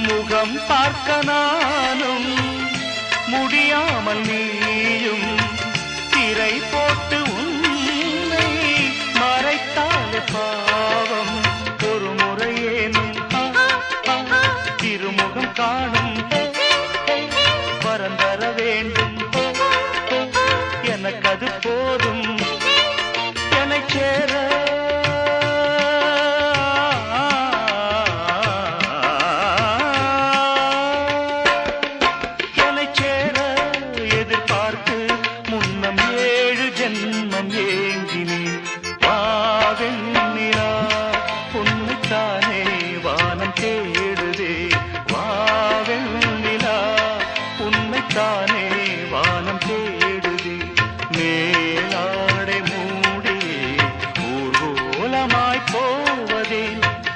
முகம் பார்க்க நானும் முடியாமல் நீயும் திரை போட்டு உன்னை மறைத்தாலே பாவம். ஒரு முறையேனும் திருமுகம் காணும் வரந்தர வேண்டும். எனக்கு அது போதும் என்னை சேர. என்னை சேர எதிர்பார்த்து முன்னம் 7 ஜென்மம் ஏங்கினேன். வாவெண்ணிலா உன்னைத்தானே வானம் தேடும்.